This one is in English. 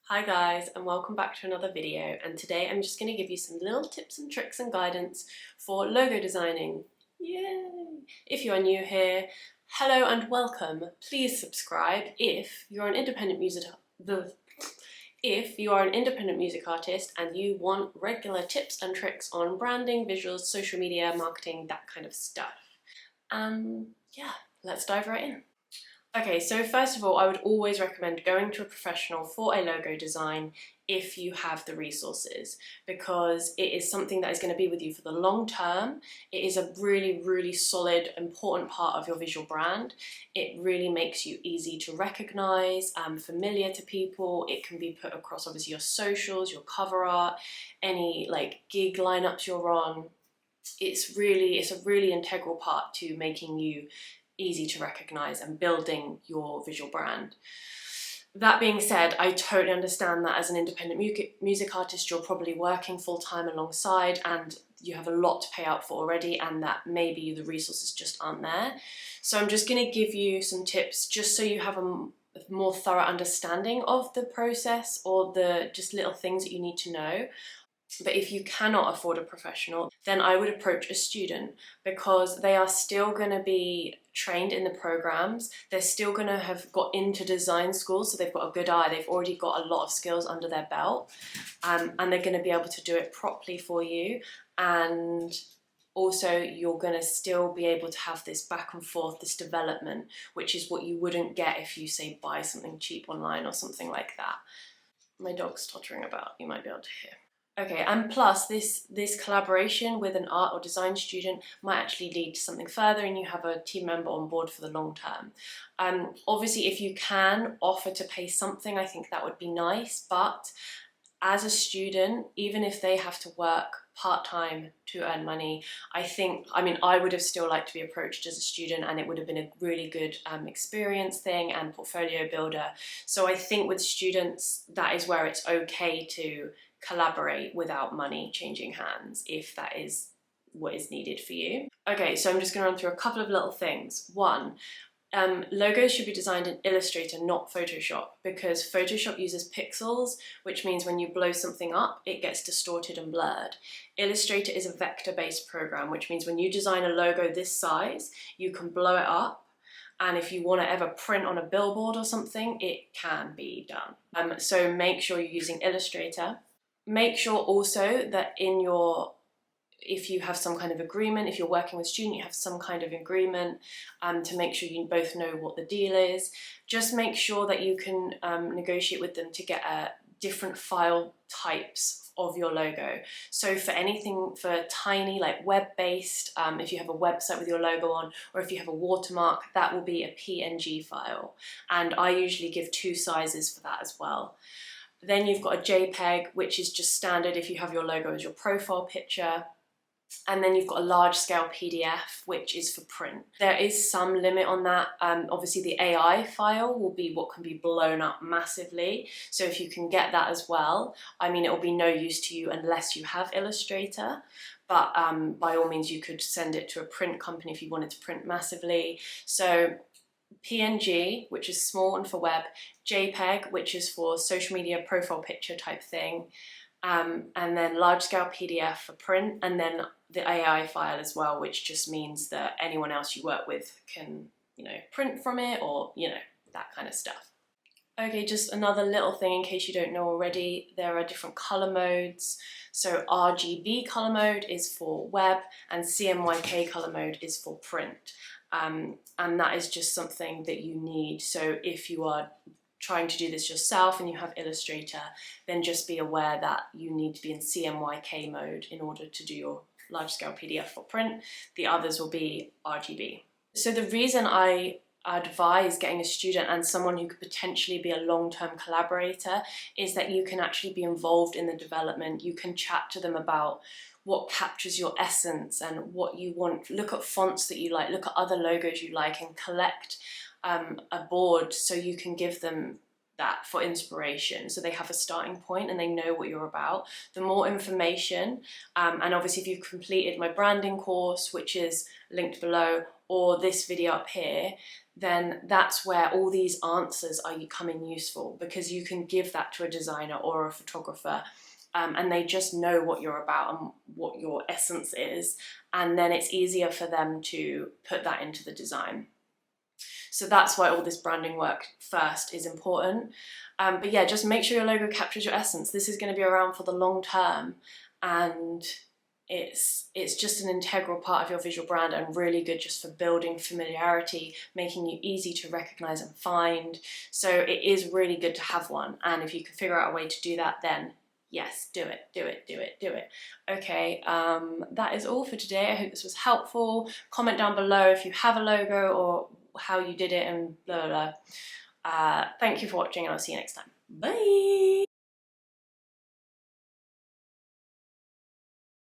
Hi guys, and welcome back to another video, and today I'm just going to give you some little tips and tricks and guidance for logo designing. Yay! If you are new here, hello and welcome. Please subscribe if you're an independent music artist and you want regular tips and tricks on branding, visuals, social media, marketing, that kind of stuff. Yeah, let's dive right in. Okay, so first of all, I would always recommend going to a professional for a logo design if you have the resources, because it is something that is going to be with you for the long term. It is a really, really solid, important part of your visual brand. It really makes you easy to recognize, familiar to people. It can be put across obviously your socials, your cover art, any like gig lineups you're on. It's a really integral part to making you easy to recognize and building your visual brand. That being said, I totally understand that as an independent music artist, you're probably working full-time alongside and you have a lot to pay out for already, and that maybe the resources just aren't there. So I'm just going to give you some tips just so you have a more thorough understanding of the process, or the just little things that you need to know. But if you cannot afford a professional, then I would approach a student, because they are still going to be trained in the programs. They're still going to have got into design school, so they've got a good eye. They've already got a lot of skills under their belt, and they're going to be able to do it properly for you. And also, you're going to still be able to have this back and forth, this development, which is what you wouldn't get if you, say, buy something cheap online or something like that. My dog's tottering about, you might be able to hear. Okay, and plus this collaboration with an art or design student might actually lead to something further, and you have a team member on board for the long term. Obviously, if you can offer to pay something, I think that would be nice, but as a student, even if they have to work part-time to earn money, I would have still liked to be approached as a student, and it would have been a really good experience thing and portfolio builder. So I think with students, that is where it's okay to collaborate without money changing hands, if that is what is needed for you. Okay, so I'm just going to run through a couple of little things. One, logos should be designed in Illustrator, not Photoshop, because Photoshop uses pixels, which means when you blow something up, it gets distorted and blurred. Illustrator is a vector-based program, which means when you design a logo this size, you can blow it up, and if you want to ever print on a billboard or something, it can be done. So make sure you're using Illustrator. Make sure also that if you have some kind of agreement, if you're working with a student, you have some kind of agreement to make sure you both know what the deal is. Just make sure that you can negotiate with them to get different file types of your logo. So for anything for tiny, like web-based, if you have a website with your logo on, or if you have a watermark, that will be a PNG file. And I usually give 2 sizes for that as well. Then you've got a JPEG, which is just standard if you have your logo as your profile picture. And then you've got a large scale PDF, which is for print. There is some limit on that. Obviously the AI file will be what can be blown up massively. So if you can get that as well, I mean, it will be no use to you unless you have Illustrator. But by all means, you could send it to a print company if you wanted to print massively. So PNG, which is small and for web, JPEG, which is for social media profile picture type thing, and then large scale PDF for print, and then the AI file as well, which just means that anyone else you work with can, print from it, or, that kind of stuff. Okay, just another little thing in case you don't know already, there are different color modes. So RGB color mode is for web, and CMYK color mode is for print. And that is just something that you need. So if you are trying to do this yourself and you have Illustrator, then just be aware that you need to be in CMYK mode in order to do your large scale PDF for print. The others will be RGB. So the reason I advise getting a student and someone who could potentially be a long-term collaborator is that you can actually be involved in the development. You can chat to them about what captures your essence and what you want. Look at fonts that you like, look at other logos you like, and collect a board so you can give them that for inspiration, so they have a starting point and they know what you're about. The more information, and obviously if you've completed my branding course, which is linked below, or this video up here, then that's where all these answers are becoming useful, because you can give that to a designer or a photographer, and they just know what you're about and what your essence is, and then it's easier for them to put that into the design. So that's why all this branding work first is important. But yeah, just make sure your logo captures your essence. This is going to be around for the long term, and it's just an integral part of your visual brand, and really good just for building familiarity, making you easy to recognize and find. So it is really good to have one, and if you can figure out a way to do that, then yes, do it, do it, do it, do it. Okay, that is all for today. I hope this was helpful. Comment down below if you have a logo or how you did it and blah, blah, blah. Thank you for watching, and I'll see you next time. Bye!